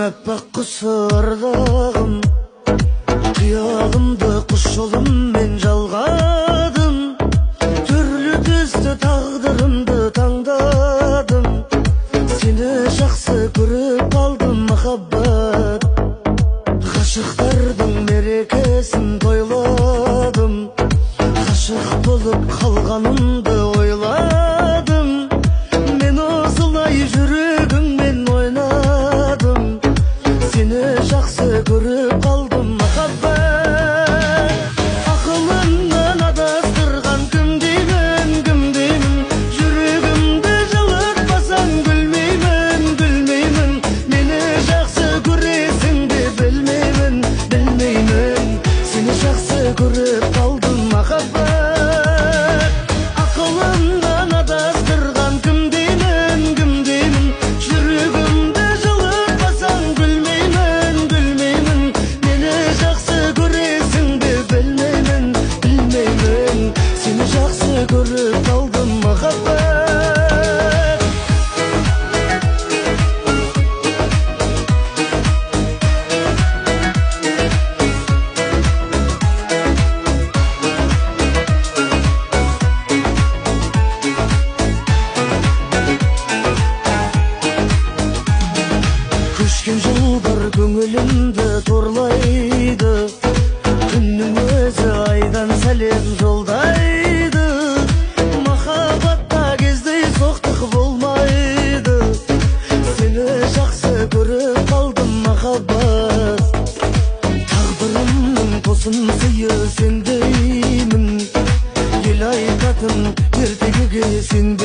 Әппақ құсырдағым, қиялымды құс жолыммен жалғадым. Түрлі түсті тағдырымды таңдадым. Сені жақсы көріп қалдым махаббат. Ғашықтардың мерекесін тойладым. Ғашық болып қалғанымды ойладым. Мен осылай жүрегіңмен ойнадым. Сені жақсы көріп қалдым махаббат. Ақылымнан адастырған кім деймін, кім деймін. Жүрегімді жылытпасаң гүлмеймін, гүлмеймін. Мені жақсы көресің де білмеймін, білмеймін. Сені жақсы көріп қалдым махаббат. Ақылымнан адастырған кім деймін, кім деймін. Жүрегімді жылытпасаң гүлмеймін, гүлмеймін. Мені жақсы көресің де білмеймін, білмеймін. Сені жақсы көріп қалдым махаббат. Көшкен жылдар көңілімді торлайды. Күннің өзі айдан сәлем жолдайды. Махаббатта кездей соқтық болмайды. Сені жақсы көріп қалдым махаббат. Тағдырымның тосын сыйы сен деймін. Ел айтатын ертегіге сен